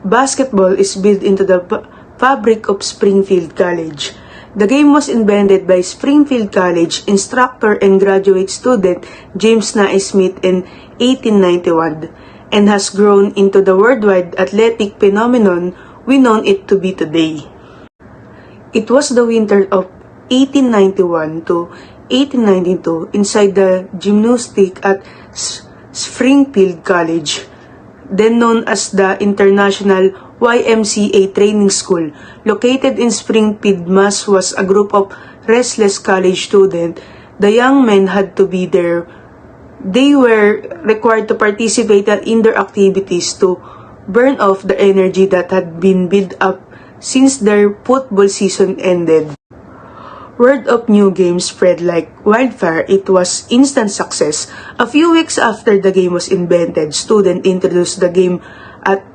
basketball is built into the fabric of Springfield College. The game was invented by Springfield College instructor and graduate student James Naismith in 1891 and has grown into the worldwide athletic phenomenon we know it to be today. It was the winter of 1891 to 1892 inside the gymnastic at Springfield College, then known as the International YMCA Training School, located in Springfield, Mass. Was a group of restless college students. The young men had to be there. They were required to participate in their activities to burn off the energy that had been built up since their football season ended. Word of new games spread like wildfire. It was instant success. A few weeks after the game was invented, students introduced the game at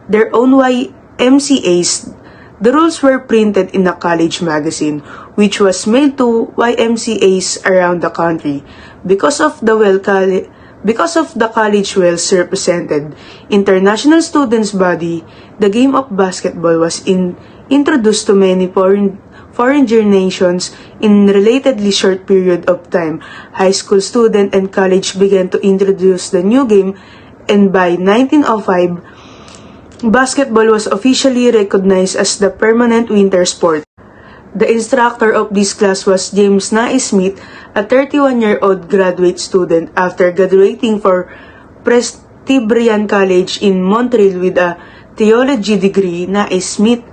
their own YMCAs. The rules were printed in a college magazine, which was mailed to YMCAs around the country. Because of the college wells represented international students' body, the game of basketball was introduced to many foreign nations in relatively short period of time. High school students and college began to introduce the new game, and by 1905, basketball was officially recognized as the permanent winter sport. The instructor of this class was James Naismith, a 31-year-old graduate student. After graduating from Presbyterian College in Montreal with a theology degree, Naismith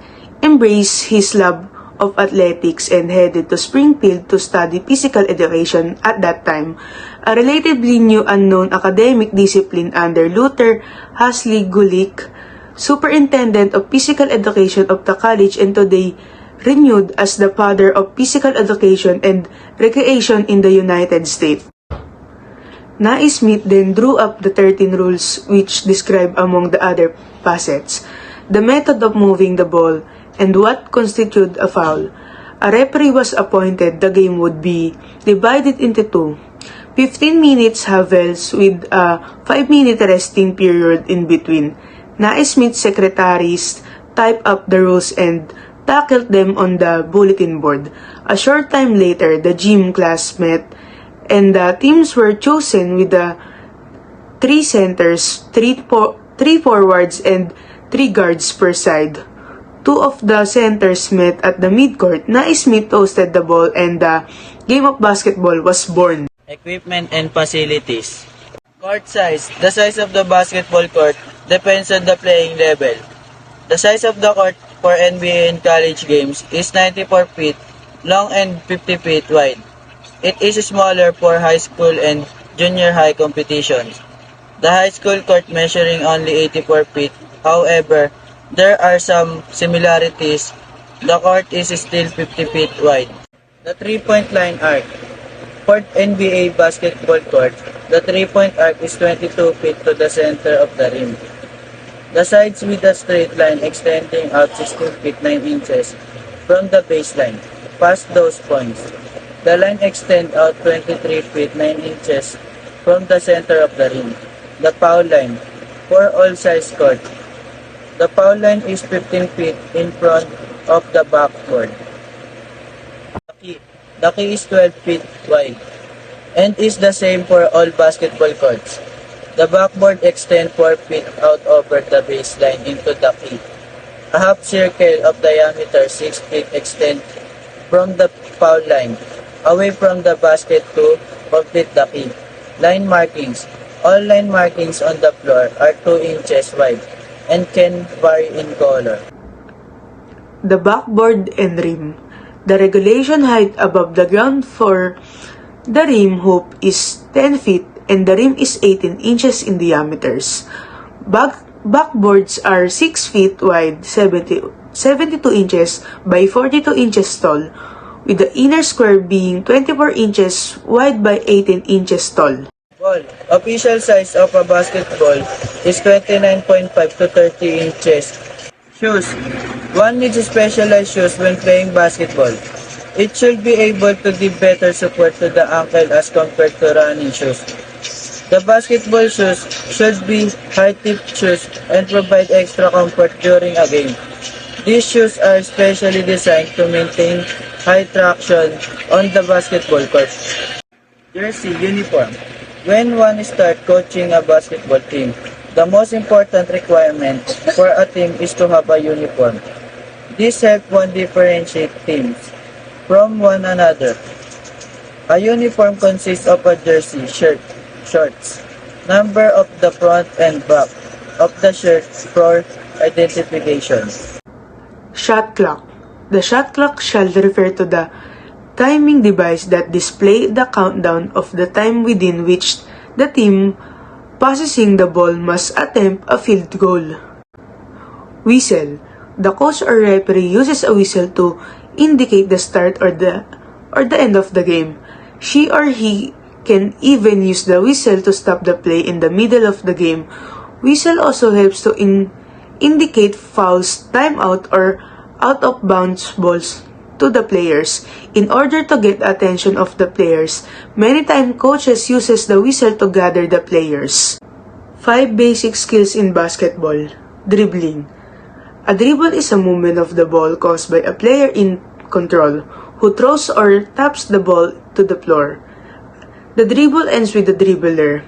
embraced his love of athletics and headed to Springfield to study physical education at that time, a relatively new unknown academic discipline under Luther Hasley Gulick, superintendent of physical education of the college and today renewed as the father of physical education and recreation in the United States. Naismith then drew up the 13 rules which describe, among the other facets, the method of moving the ball and what constituted a foul. A referee was appointed. The game would be divided into two 15 minutes halves with a 5-minute resting period in between. Naismith's secretaries typed up the rules and tackled them on the bulletin board. A short time later, the gym class met and the teams were chosen with the 3 centers, 3 forwards, and 3 guards per side. 2 of the centers met at the midcourt. Naismith toasted the ball and the game of basketball was born. Equipment and facilities. Court size. The size of the basketball court depends on the playing level. The size of the court for NBA and college games is 94 feet long and 50 feet wide. It is smaller for high school and junior high competitions. The high school court measuring only 84 feet. However, there are some similarities. The court is still 50 feet wide. The 3-point line arc. For NBA basketball court, the 3-point arc is 22 feet to the center of the rim. The sides with a straight line extending out 16 feet 9 inches from the baseline. Past those points, the line extends out 23 feet 9 inches from the center of the rim. The foul line. For all size court, the foul line is 15 feet in front of the backboard. The key is 12 feet wide and is the same for all basketball courts. The backboard extends 4 feet out over the baseline into the key. A half circle of diameter 6 feet extends from the foul line away from the basket to complete the key. Line markings. All line markings on the floor are 2 inches wide and can vary in color. The backboard and rim. The regulation height above the ground for the rim hoop is 10 feet and the rim is 18 inches in diameters. Backboards are 6 feet wide, 72 inches by 42 inches tall, with the inner square being 24 inches wide by 18 inches tall. Ball. Official size of a basketball is 29.5 to 30 inches. Shoes. One needs specialized shoes when playing basketball. It should be able to give better support to the ankle as compared to running shoes. The basketball shoes should be high-tipped shoes and provide extra comfort during a game. These shoes are specially designed to maintain high traction on the basketball court. Jersey uniform. When one starts coaching a basketball team, the most important requirement for a team is to have a uniform. This helps one differentiate teams from one another. A uniform consists of a jersey, shirt, shorts, number of the front and back of the shirt for identification. Shot clock. The shot clock shall refer to the timing device that display the countdown of the time within which the team possessing the ball must attempt a field goal. Whistle. The coach or referee uses a whistle to indicate the start or the end of the game. She or he can even use the whistle to stop the play in the middle of the game. Whistle also helps to indicate fouls, timeout, or out of bounds balls to the players. In order to get attention of the players, many times coaches uses the whistle to gather the players. 5 basic skills in basketball. Dribbling. A dribble is a movement of the ball caused by a player in control who throws or taps the ball to the floor. The dribble ends with the dribbler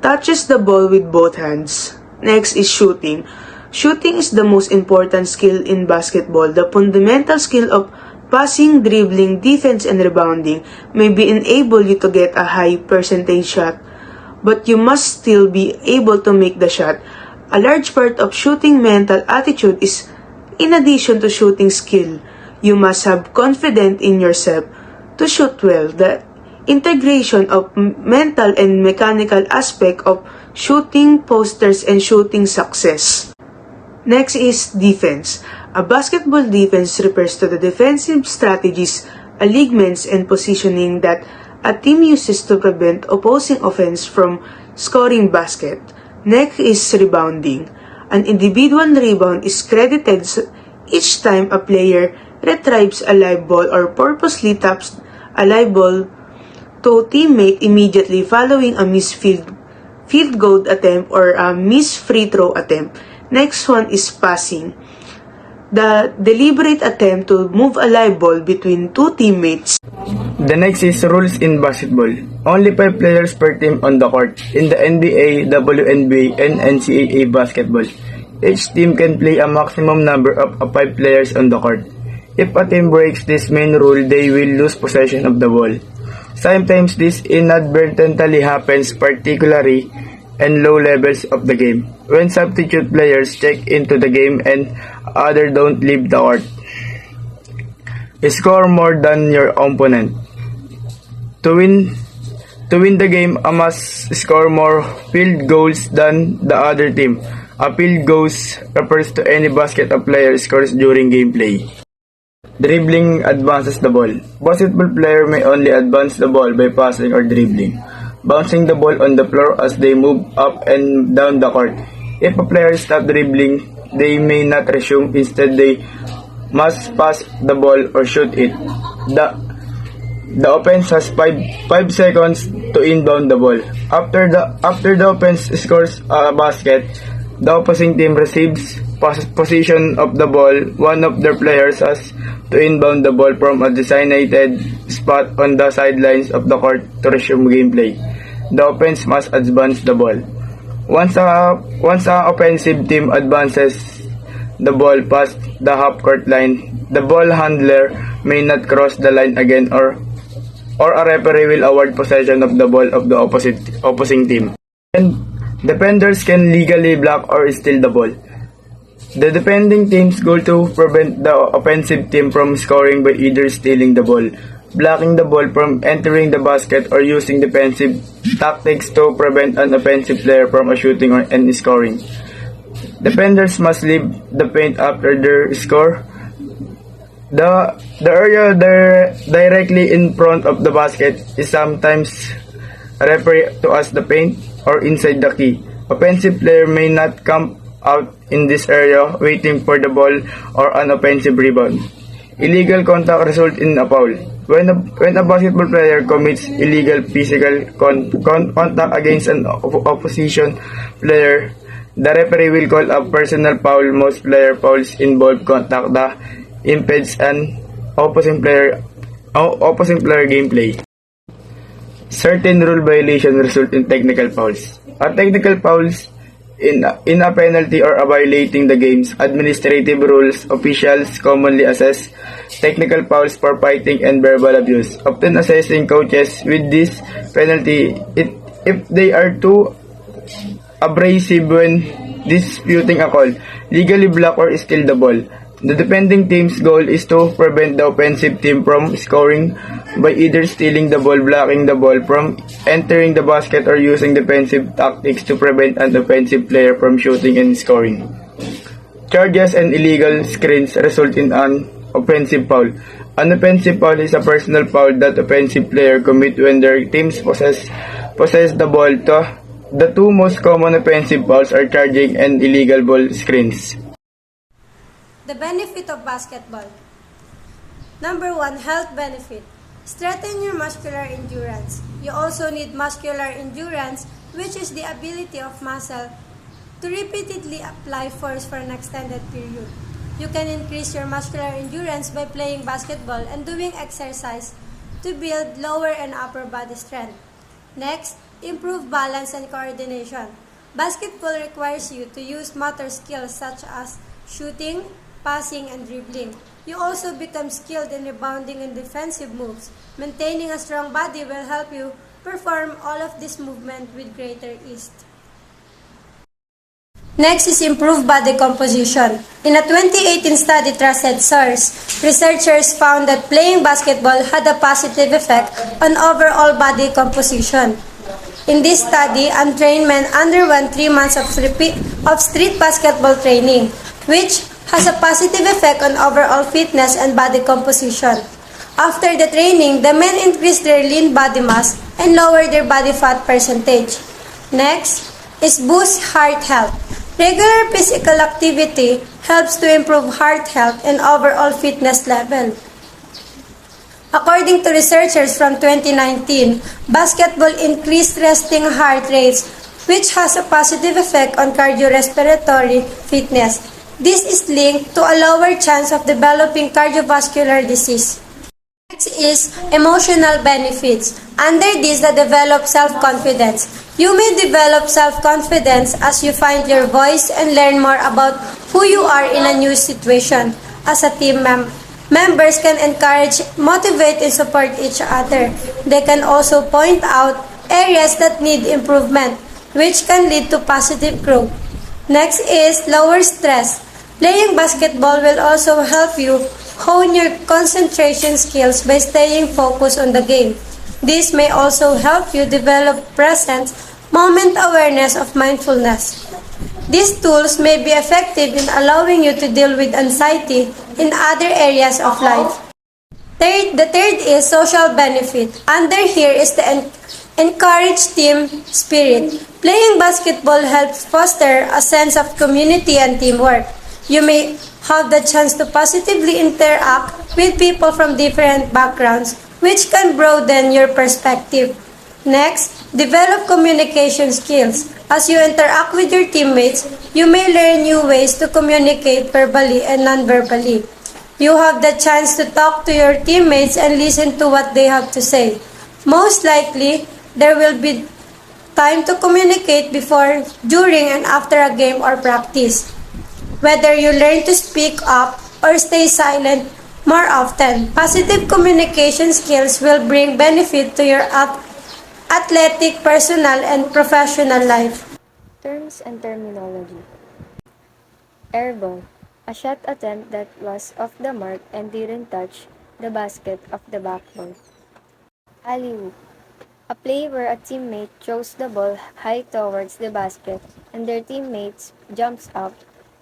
touches the ball with both hands. Next is shooting. Shooting is the most important skill in basketball. The fundamental skill of passing, dribbling, defense, and rebounding may be enable you to get a high percentage shot, but you must still be able to make the shot. A large part of shooting mental attitude is in addition to shooting skill. You must have confidence in yourself to shoot well. The integration of mental and mechanical aspect of shooting posters and shooting success. Next is defense. A basketball defense refers to the defensive strategies, alignments, and positioning that a team uses to prevent opposing offense from scoring basket. Next is rebounding. An individual rebound is credited each time a player retrieves a live ball or purposely taps a live ball to teammate immediately following a missed field goal attempt or a missed free throw attempt. Next one is passing. The deliberate attempt to move a live ball between two teammates. The next is rules in basketball. Only 5 players per team on the court. In the NBA, WNBA, and NCAA basketball, each team can play a maximum number of 5 players on the court. If a team breaks this main rule, they will lose possession of the ball. Sometimes this inadvertently happens, particularly in low levels of the game, when substitute players check into the game and others don't leave the court. Score more than your opponent. To win the game, a must score more field goals than the other team. A field goals refers to any basket a player scores during gameplay. Dribbling advances the ball. Basketball player may only advance the ball by passing or dribbling, bouncing the ball on the floor as they move up and down the court. If a player stops dribbling, they may not resume. Instead, they must pass the ball or shoot it. The offense has 5 seconds to inbound the ball. After the offense scores a basket, the opposing team receives possession of the ball. One of their players has to inbound the ball from a designated spot on the sidelines of the court to resume gameplay. The offense must advance the ball. Once a offensive team advances the ball past the half-court line, the ball handler may not cross the line again, or a referee will award possession of the ball of the opposing team. And defenders can legally block or steal the ball. The defending team's goal to prevent the offensive team from scoring by either stealing the ball, blocking the ball from entering the basket, or using defensive tactics to prevent an offensive player from shooting and scoring. Defenders must leave the paint after their score. The area directly in front of the basket is sometimes referred to as the paint or inside the key. Offensive player may not camp out in this area waiting for the ball or an offensive rebound. Illegal contact result in a foul. When a basketball player commits illegal physical contact against an opposition player, the referee will call a personal foul. Most player fouls involve contact that impedes an opposing player gameplay. Certain rule violations result in technical fouls. A technical fouls in a penalty or a violating the game's administrative rules, officials commonly assess technical fouls for fighting and verbal abuse, often assessing coaches with this penalty if they are too abrasive when disputing a call, legally block or steal the ball. The defending team's goal is to prevent the offensive team from scoring by either stealing the ball, blocking the ball from entering the basket, or using defensive tactics to prevent an offensive player from shooting and scoring. Charges and illegal screens result in an offensive foul. An offensive foul is a personal foul that offensive player commit when their teams possess the ball. The two most common offensive fouls are charging and illegal ball screens. The benefit of basketball. Number 1, health benefit. Strengthen your muscular endurance. You also need muscular endurance, which is the ability of muscle to repeatedly apply force for an extended period. You can increase your muscular endurance by playing basketball and doing exercise to build lower and upper body strength. Next, improve balance and coordination. Basketball requires you to use motor skills such as shooting, passing, and dribbling. You also become skilled in rebounding and defensive moves. Maintaining a strong body will help you perform all of this movement with greater ease. Next is improved body composition. In a 2018 study trusted source, researchers found that playing basketball had a positive effect on overall body composition. In this study, untrained men underwent 3 months of street basketball training, which has a positive effect on overall fitness and body composition. After the training, the men increased their lean body mass and lowered their body fat percentage. Next is boost heart health. Regular physical activity helps to improve heart health and overall fitness level. According to researchers from 2019, basketball increased resting heart rates, which has a positive effect on cardiorespiratory fitness. This is linked to a lower chance of developing cardiovascular disease. Next is emotional benefits. Under this, they develop self-confidence. You may develop self-confidence as you find your voice and learn more about who you are in a new situation. As a team members can encourage, motivate, and support each other. They can also point out areas that need improvement, which can lead to positive growth. Next is lower stress. Playing basketball will also help you hone your concentration skills by staying focused on the game. This may also help you develop present moment awareness of mindfulness. These tools may be effective in allowing you to deal with anxiety in other areas of life. The third is social benefit. Under here is the encourage team spirit. Playing basketball helps foster a sense of community and teamwork. You may have the chance to positively interact with people from different backgrounds, which can broaden your perspective. Next, develop communication skills. As you interact with your teammates, you may learn new ways to communicate verbally and non-verbally. You have the chance to talk to your teammates and listen to what they have to say. Most likely, there will be time to communicate before, during, and after a game or practice. Whether you learn to speak up or stay silent more often, positive communication skills will bring benefit to your athletic, personal, and professional life. Terms and terminology. Airball, a shot attempt that was off the mark and didn't touch the basket of the backboard. Alley-oop, a play where a teammate throws the ball high towards the basket and their teammates jumps up,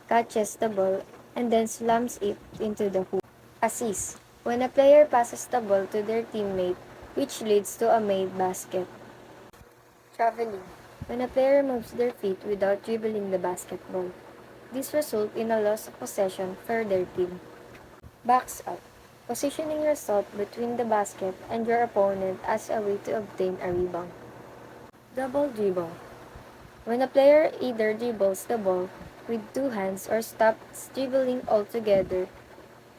catches the ball, and then slams it into the hoop. Assist, when a player passes the ball to their teammate, which leads to a made basket. Traveling, when a player moves their feet without dribbling the basketball. This results in a loss of possession for their team. Backs up, positioning yourself between the basket and your opponent as a way to obtain a rebound. Double dribble. When a player either dribbles the ball with two hands or stops dribbling altogether,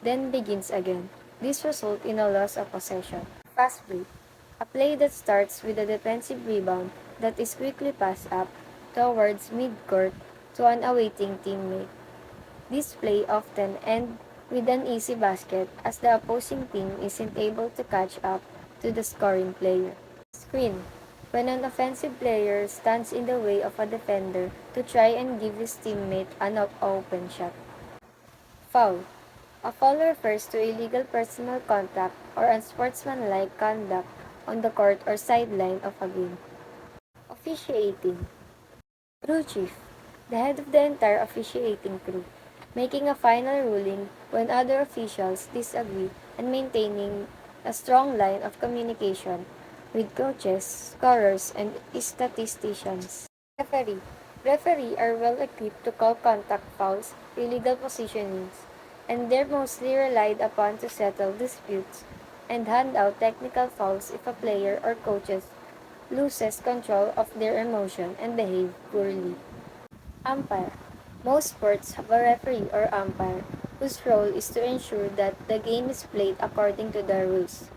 then begins again. This results in a loss of possession. Fast break. A play that starts with a defensive rebound that is quickly passed up towards midcourt to an awaiting teammate. This play often ends with an easy basket as the opposing team isn't able to catch up to the scoring player. Screen. When an offensive player stands in the way of a defender to try and give his teammate an open shot. Foul. A foul refers to illegal personal contact or unsportsmanlike conduct on the court or sideline of a game. Officiating. Crew chief, the head of the entire officiating crew, making a final ruling when other officials disagree and maintaining a strong line of communication with coaches, scorers, and statisticians. Referee. Referee are well equipped to call contact fouls, illegal positionings, and they're mostly relied upon to settle disputes and hand out technical fouls if a player or coaches loses control of their emotion and behave poorly. Umpire. Most sports have a referee or umpire whose role is to ensure that the game is played according to the rules.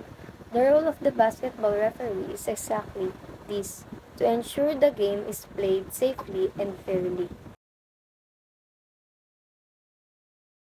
The role of the basketball referee is exactly this, to ensure the game is played safely and fairly.